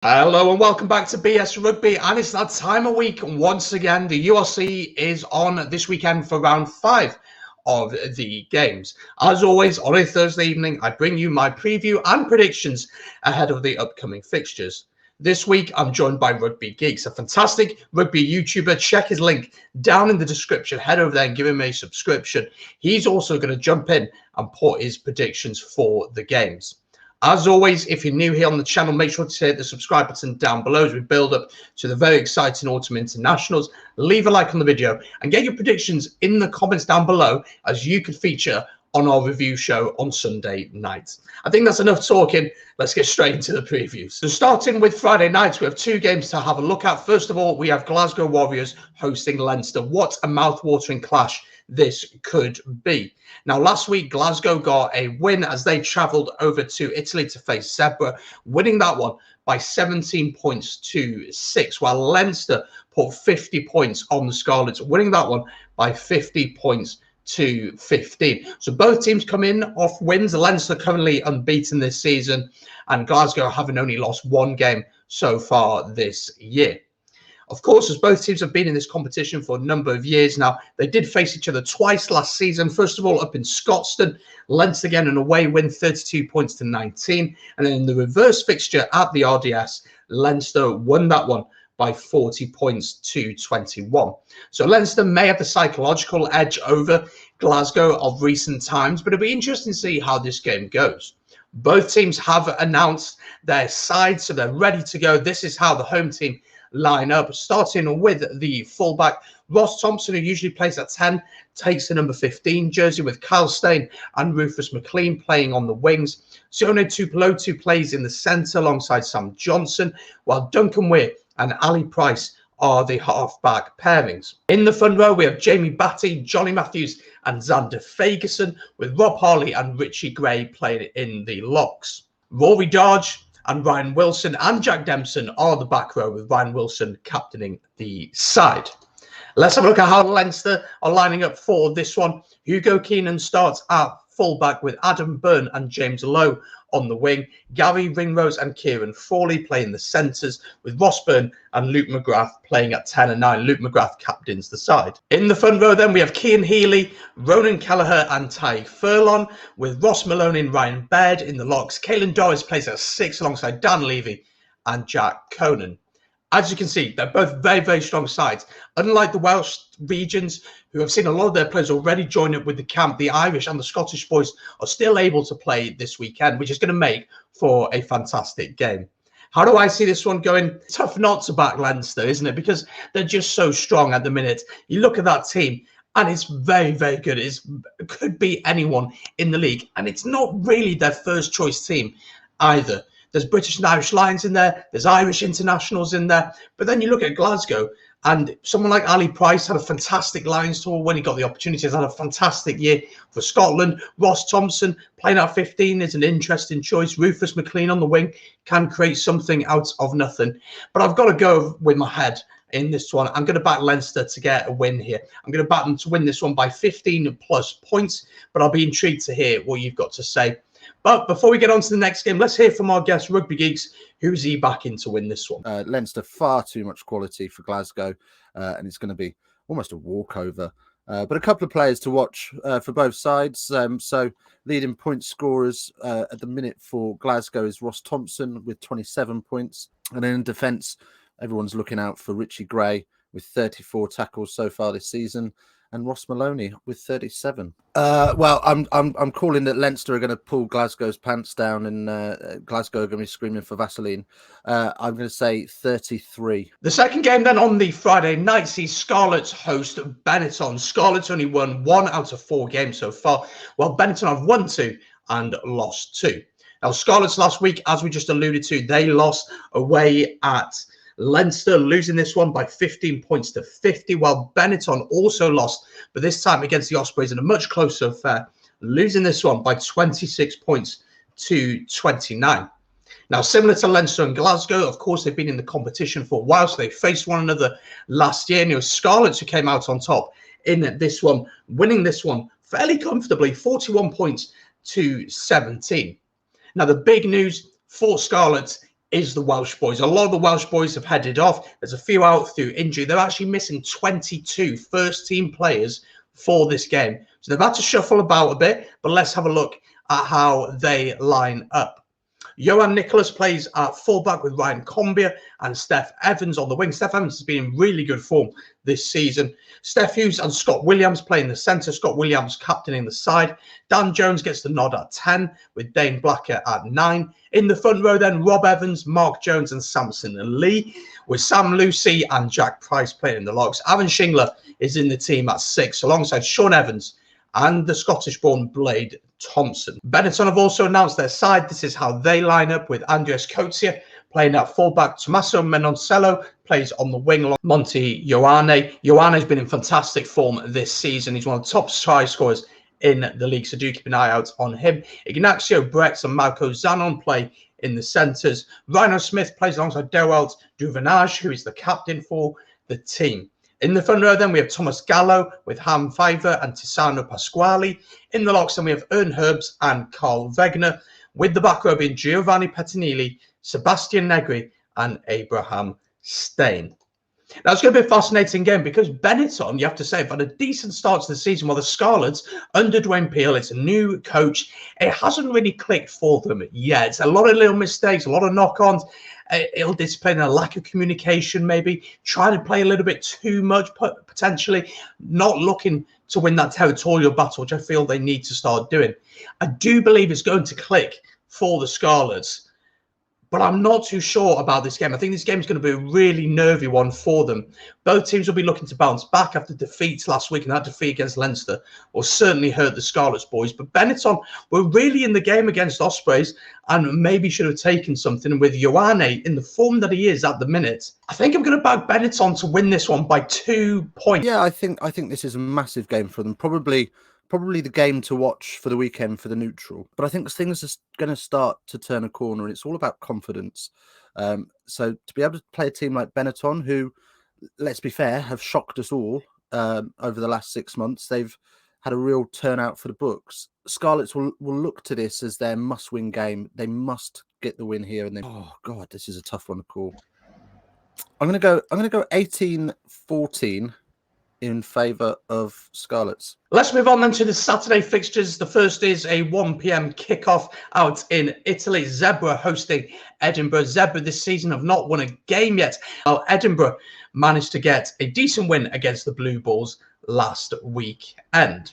Hello and welcome back to BS Rugby, and it's that time of week once again. The URC is on this weekend for round 5 of the games. As always, on a Thursday evening, I bring you my preview and predictions ahead of the upcoming fixtures. This week, I'm joined by Rugby Geeks, a fantastic rugby YouTuber. Check his link down in the description. Head over there and give him a subscription. He's also going to jump in and put his predictions for the games. As always, if you're new here on the channel, make sure to hit the subscribe button down below as we build up to the very exciting autumn internationals. Leave a like on the video and get your predictions in the comments down below as you could feature on our review show on Sunday night. I think that's enough talking. Let's get straight into the previews. So starting with Friday nights, we have 2 games to have a look at. First of all, we have Glasgow Warriors hosting Leinster. What a mouth-watering clash this could be. Now, last week, Glasgow got a win as they travelled over to Italy to face Zebre, winning that one by 17 points to 6, while Leinster put 50 points on the Scarlets, winning that one by 50 points to 15. So both teams come in off wins. Leinster currently unbeaten this season, and Glasgow having only lost 1 game so far this year. Of course, as both teams have been in this competition for a number of years now, they did face each other twice last season. First of all, up in Scotstoun, Leinster again an away win, 32 points to 19. And then in the reverse fixture at the RDS, Leinster won that one by 40 points to 21. So Leinster may have the psychological edge over Glasgow of recent times, but it'll be interesting to see how this game goes. Both teams have announced their sides, so they're ready to go. This is how the home team line up, starting with the fullback. Ross Thompson, who usually plays at 10, takes the number 15 jersey, with Kyle Steyn and Rufus McLean playing on the wings. Sione Tupelotu plays in the centre alongside Sam Johnson, while Duncan Weir and Ali Price are the half-back pairings. In the front row, we have Jamie Batty, Johnny Matthews and Xander Fagerson, with Rob Harley and Richie Gray playing in the locks. Rory Darge and Ryan Wilson and Jack Dempson are the back row, with Ryan Wilson captaining the side. Let's have a look at how Leinster are lining up for this one. Hugo Keenan starts at fullback, with Adam Byrne and James Lowe on the wing. Gary Ringrose and Kieran Frawley playing the centres, with Ross Byrne and Luke McGrath playing at 10 and 9. Luke McGrath captains the side. In the front row then, we have Cian Healy, Ronan Kelleher and Ty Furlong, with Ross Maloney and Ryan Baird in the locks. Caelan Doris plays at 6 alongside Dan Levy and Jack Conan. As you can see, they're both very, very strong sides. Unlike the Welsh regions, who have seen a lot of their players already join up with the camp, the Irish and the Scottish boys are still able to play this weekend, which is going to make for a fantastic game. How do I see this one going? Tough not to back Leinster, isn't it? Because they're just so strong at the minute. You look at that team, and it's very, very good. It could be anyone in the league, and it's not really their first choice team either. There's British and Irish Lions in there. There's Irish internationals in there. But then you look at Glasgow, and someone like Ali Price had a fantastic Lions tour when he got the opportunity. He's had a fantastic year for Scotland. Ross Thompson playing at 15 is an interesting choice. Rufus McLean on the wing can create something out of nothing. But I've got to go with my head in this one. I'm going to back Leinster to get a win here. I'm going to back them to win this one by 15 plus points. But I'll be intrigued to hear what you've got to say. But before we get on to the next game, let's hear from our guest, Rugby Geeks. Who's he backing to win this one? Leinster, far too much quality for Glasgow, and it's going to be almost a walkover. But a couple of players to watch for both sides. So leading point scorers at the minute for Glasgow is Ross Thompson with 27 points. And then in defence, everyone's looking out for Richie Gray with 34 tackles so far this season, and Ross Maloney with 37. Well, I'm calling that Leinster are going to pull Glasgow's pants down, and Glasgow are going to be screaming for Vaseline. I'm going to say 33. The second game then on the Friday night sees Scarlets host Benetton. Scarlets only won 1 out of 4 games so far, while Benetton have won 2 and lost 2. Now, Scarlets last week, as we just alluded to, they lost away at Leinster, losing this one by 15 points to 50, while Benetton also lost, but this time against the Ospreys in a much closer affair, losing this one by 26 points to 29. Now, similar to Leinster and Glasgow, of course, they've been in the competition for a while, so they faced one another last year, and it was Scarlets who came out on top in this one, winning this one fairly comfortably, 41 points to 17. Now, the big news for Scarlets is the Welsh boys. A lot of the Welsh boys have headed off. There's a few out through injury. They're actually missing 22 first-team players for this game. So they've had to shuffle about a bit, but let's have a look at how they line up. Johan Nicholas plays at fullback with Ryan Combier and Steph Evans on the wing. Steph Evans has been in really good form this season. Steph Hughes and Scott Williams play in the centre. Scott Williams captaining the side. Dan Jones gets the nod at 10 with Dane Blacker at 9. In the front row then, Rob Evans, Mark Jones and Samson Lee, with Sam Lucy and Jack Price playing in the locks. Aaron Shingler is in the team at 6 alongside Sean Evans and the Scottish-born Blade Thompson. Benetton have also announced their side. This is how they line up, with Andreas Coetzee playing at fullback. Tommaso Menoncello plays on the wing along Monty Ioane. Ioane has been in fantastic form this season. He's one of the top try scorers in the league, so do keep an eye out on him. Ignacio Brex and Marco Zanon play in the centres. Rhino Smith plays alongside Derwelt Duvenage, who is the captain for the team. In the front row, then, we have Thomas Gallo with Ham Fiver and Tisano Pasquale. In the locks, then, we have Ern Herbs and Carl Wegner, with the back row being Giovanni Pettinelli, Sebastian Negri, and Abraham Stein. Now, it's going to be a fascinating game because Benetton, you have to say, have had a decent start to the season, while the Scarlets, under Dwayne Peel, it's a new coach. It hasn't really clicked for them yet. It's a lot of little mistakes, a lot of knock-ons. Ill discipline, a lack of communication, maybe trying to play a little bit too much, potentially not looking to win that territorial battle, which I feel they need to start doing. I do believe it's going to click for the Scarlets, but I'm not too sure about this game. I think this game is going to be a really nervy one for them. Both teams will be looking to bounce back after defeats last week, and that defeat against Leinster will certainly hurt the Scarlets boys. But Benetton were really in the game against Ospreys and maybe should have taken something. And with Ioane in the form that he is at the minute, I think I'm going to back Benetton to win this one by 2 points. Yeah, I think this is a massive game for them. Probably the game to watch for the weekend for the neutral. But I think things are going to start to turn a corner, and it's all about confidence. So to be able to play a team like Benetton, who, let's be fair, have shocked us all over the last 6 months, they've had a real turnout for the books. Scarlets will look to this as their must-win game. They must get the win here. And then, oh God, this is a tough one to call. I'm going to go 18-14. In favour of Scarlets. Let's move on then to the Saturday fixtures. The first is a 1 p.m. kickoff out in Italy. Zebre hosting Edinburgh. Zebre this season have not won a game yet. Well, Edinburgh managed to get a decent win against the Blue Bulls last weekend.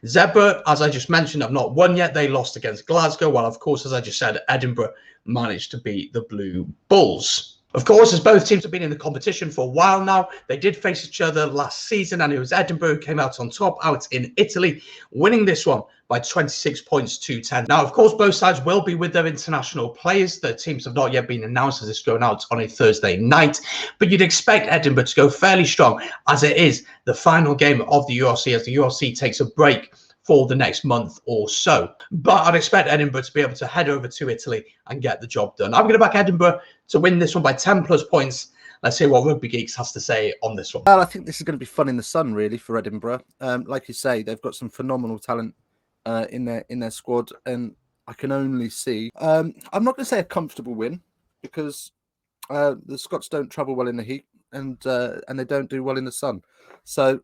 Zebre, as I just mentioned, have not won yet. They lost against Glasgow, while, of course, as I just said, Edinburgh managed to beat the Blue Bulls. Of course, as both teams have been in the competition for a while now, they did face each other last season, and it was Edinburgh who came out on top out in Italy, winning this one by 26 points to 10. Now, of course, both sides will be with their international players. The teams have not yet been announced as it's going out on a Thursday night, but you'd expect Edinburgh to go fairly strong, as it is the final game of the URC, as the URC takes a break for the next month or so. But I'd expect Edinburgh to be able to head over to Italy and get the job done. I'm going to back Edinburgh to win this one by 10 plus points. Let's hear what Rugby Geeks has to say on this one. Well, I think this is going to be fun in the sun, really, for Edinburgh. Like you say, they've got some phenomenal talent in their squad, and I can only see. I'm not going to say a comfortable win, because the Scots don't travel well in the heat, and they don't do well in the sun. So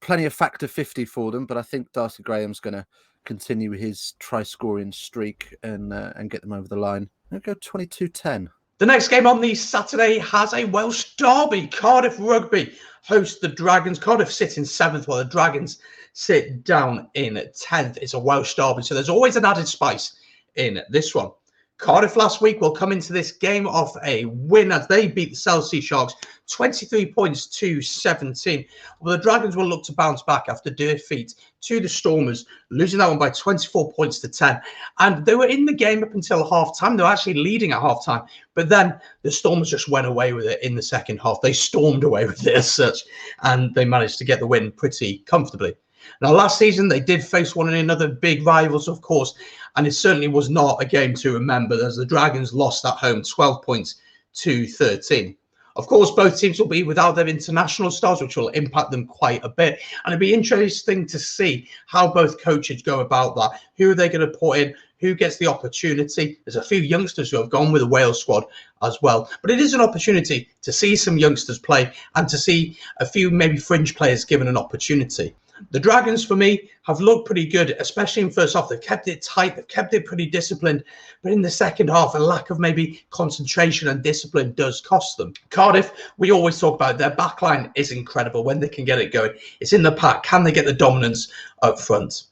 plenty of factor 50 for them, but I think Darcy Graham's going to continue his try-scoring streak and get them over the line. I'm going to go 22-10. The next game on the Saturday has a Welsh derby. Cardiff Rugby host the Dragons. Cardiff sit in 7th, while the Dragons sit down in 10th. It's a Welsh derby, so there's always an added spice in this one. Cardiff last week will come into this game off a win as they beat the South Sea Sharks 23 points to 17. Well, the Dragons will look to bounce back after defeat to the Stormers, losing that one by 24 points to 10. And they were in the game up until half-time. They were actually leading at half-time. But then the Stormers just went away with it in the second half. They stormed away with it as such, and they managed to get the win pretty comfortably. Now, last season, they did face one another, big rivals, of course, and it certainly was not a game to remember as the Dragons lost at home 12 points to 13. Of course, both teams will be without their international stars, which will impact them quite a bit. And it'd be interesting to see how both coaches go about that. Who are they going to put in? Who gets the opportunity? There's a few youngsters who have gone with the Wales squad as well. But it is an opportunity to see some youngsters play and to see a few maybe fringe players given an opportunity. The Dragons, for me, have looked pretty good, especially in first half. They've kept it tight. They've kept it pretty disciplined. But in the second half, a lack of maybe concentration and discipline does cost them. Cardiff, we always talk about their backline is incredible when they can get it going. It's in the pack. Can they get the dominance up front?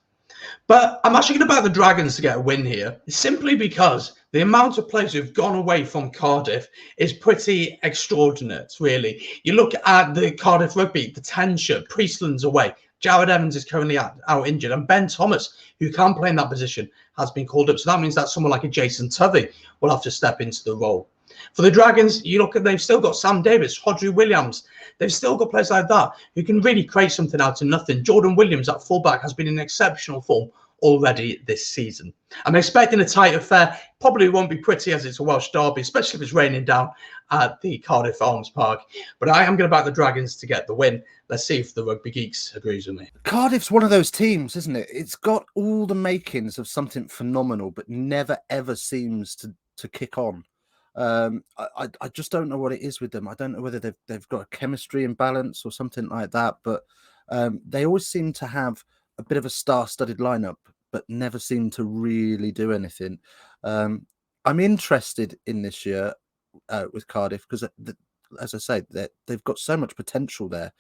But I'm actually going to back the Dragons to get a win here, simply because the amount of players who've gone away from Cardiff is pretty extraordinary, really. You look at the Cardiff Rugby, the tension, Priestland's away. Jared Evans is currently out injured, and Ben Thomas, who can play in that position, has been called up. So that means that someone like a Jason Tovey will have to step into the role. For the Dragons, you look at, they've still got Sam Davis, Hodri Williams. They've still got players like that who can really create something out of nothing. Jordan Williams at fullback has been in exceptional form already this season. I'm expecting a tight affair. Probably won't be pretty as it's a Welsh derby, especially if it's raining down at the Cardiff Arms Park. But I am going to back the Dragons to get the win. Let's see if the Rugby Geeks agrees with me. Cardiff's one of those teams, isn't it? It's got all the makings of something phenomenal, but never ever seems to kick on. I just don't know what it is with them. I don't know whether they've got a chemistry imbalance or something like that, but they always seem to have a bit of a star-studded lineup, but never seem to really do anything. I'm interested in this year with Cardiff because, as I say, they've got so much potential there.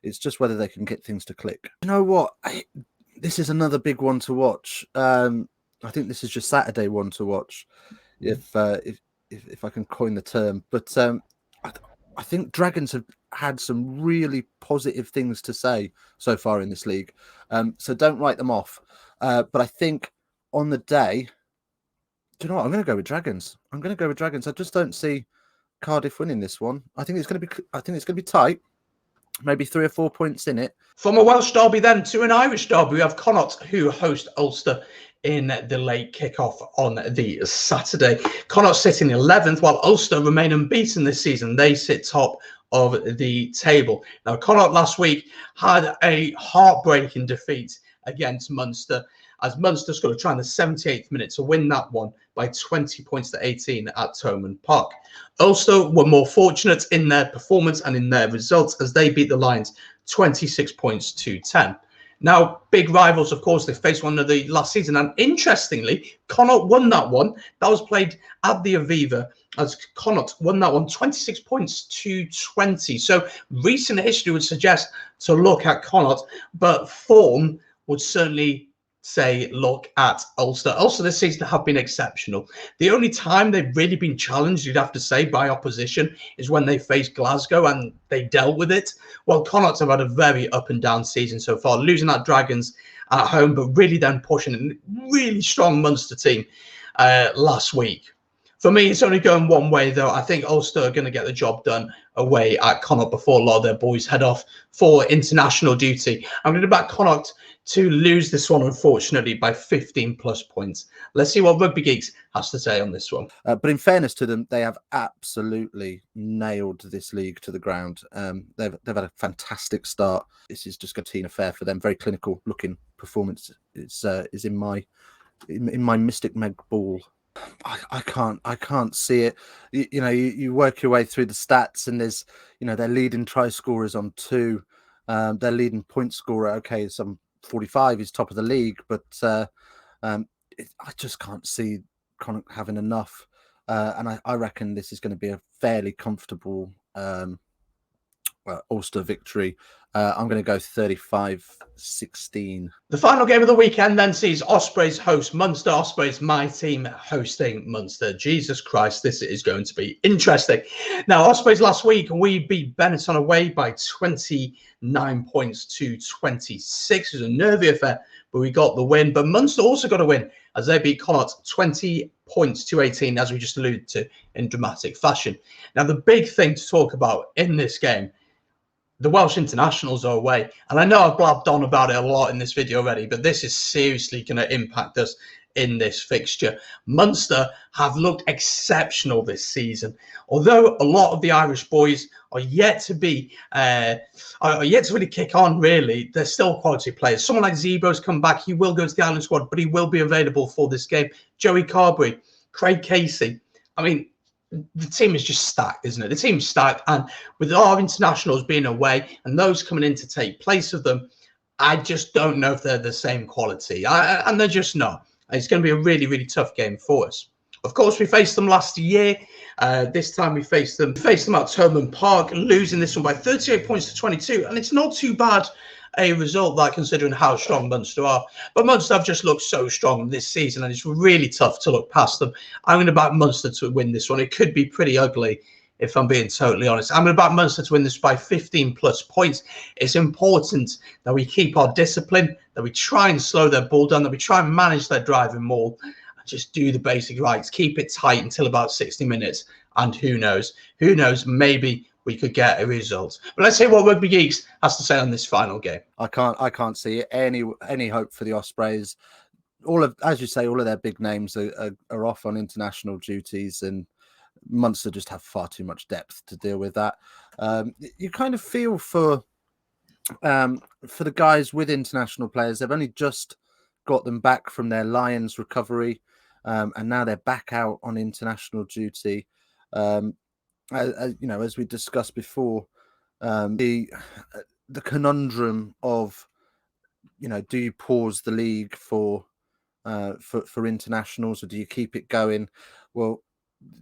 It's just whether they can get things to click. You know what? This is another big one to watch. I think this is your Saturday one to watch, if I can coin the term. But I think Dragons have had some really positive things to say so far in this league. So don't write them off. But I think on the day, do you know what? I'm going to go with Dragons. I just don't see Cardiff winning this one. I think it's going to be tight. Maybe 3 or 4 points in it. From a Welsh derby then to an Irish derby, we have Connacht who host Ulster in the late kickoff on the Saturday. Connacht sit in 11th, while Ulster remain unbeaten this season. They sit top of the table. Now, Connacht last week had a heartbreaking defeat against Munster, as Munster scored a try in the 78th minute to win that one by 20 points to 18 at Thomond Park. Ulster were more fortunate in their performance and in their results as they beat the Lions 26 points to 10. Now, big rivals, of course, they faced one another last season. And interestingly, Connacht won that one. That was played at the Aviva as Connacht won that one 26 points to 20. So recent history would suggest to look at Connacht, but form would certainly say look at Ulster. Ulster this season have been exceptional. The only time they've really been challenged, you'd have to say, by opposition is when they faced Glasgow and they dealt with it. Well, Connacht have had a very up and down season so far, losing at Dragons at home, but really then pushing a really strong Munster team last week. For me, it's only going one way, though. I think Ulster are going to get the job done away at Connacht before a lot of their boys head off for international duty. I'm going to back Connacht to lose this one, unfortunately, by 15 plus points. Let's see what Rugby Geeks has to say on this one. But in fairness to them, they have absolutely nailed this league to the ground. They've had a fantastic start. This is just a team affair for them. Very clinical looking performance is in my Mystic Meg ball. I can't see it. You work your way through the stats, and there's their leading try scorers on 2, their leading point scorer. Okay, some 45 is top of the league, but I just can't see Connacht having enough. And I reckon this is going to be a fairly comfortable Ulster victory. I'm going to go 35-16. The final game of the weekend then sees Ospreys host Munster. Ospreys, my team, hosting Munster. Jesus Christ, this is going to be interesting. Now, Ospreys last week, we beat Benetton away by 29 points to 26. It was a nervy affair, but we got the win. But Munster also got a win as they beat Connacht 20 points to 18, as we just alluded to, in dramatic fashion. Now, the big thing to talk about in this game, the Welsh internationals are away. And I know I've blabbed on about it a lot in this video already, but this is seriously going to impact us in this fixture. Munster have looked exceptional this season. Although a lot of the Irish boys are yet to really kick on, really, they're still quality players. Someone like Zebre's come back. He will go to the Ireland squad, but he will be available for this game. Joey Carberry, Craig Casey. I mean, the team is just stacked, isn't it? The team's stacked, and with our internationals being away and those coming in to take place of them, I just don't know if they're the same quality. And they're just not. It's going to be a really, really tough game for us. Of course, we faced them last year. This time we faced them at Thomond Park, losing this one by 38 points to 22. And it's not too bad a result, that considering how strong Munster are. But Munster have just looked so strong this season, and it's really tough to look past them. I'm going to back Munster to win this one. It could be pretty ugly, if I'm being totally honest. I'm going to back Munster to win this by 15 plus points. It's important that we keep our discipline, that we try and slow their ball down, that we try and manage their driving maul, and just do the basic rights. Keep it tight until about 60 minutes. And who knows, maybe we could get a result. But let's hear what Rugby Geeks has to say on this final game. I can't see any hope for the Ospreys. As you say, all of their big names are off on international duties, and Munster just have far too much depth to deal with that. You kind of feel for the guys with international players. They've only just got them back from their Lions recovery, and now they're back out on international duty. As we discussed before, the conundrum of, do you pause the league for internationals, or do you keep it going? Well,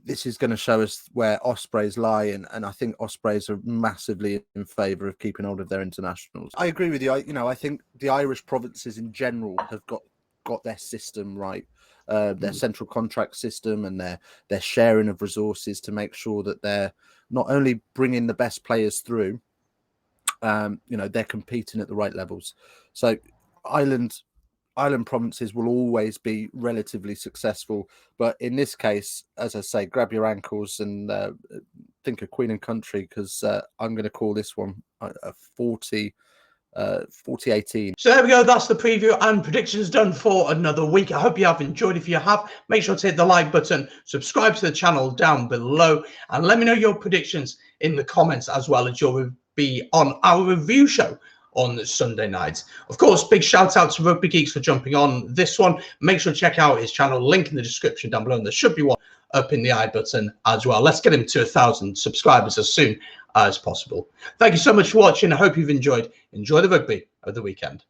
this is going to show us where Ospreys lie, and I think Ospreys are massively in favour of keeping hold of their internationals. I agree with you. I think the Irish provinces in general have got their system right. Their central contract system and their sharing of resources to make sure that they're not only bringing the best players through, they're competing at the right levels. So island provinces will always be relatively successful, but in this case, as I say, grab your ankles and think of Queen and Country, because I'm going to call this one a 40-18. So there we go. That's the preview and predictions done for another week. I hope you have enjoyed. If you have, make sure to hit the like button, subscribe to the channel down below, and let me know your predictions in the comments, as well as you'll be on our review show on Sunday nights. Of course, big shout out to Rugby Geeks for jumping on this one. Make sure to check out his channel, link in the description down below, and there should be one up in the I button as well. Let's get him to 1,000 subscribers as soon as possible. Thank you so much for watching. I hope you've enjoyed. Enjoy the rugby of the weekend.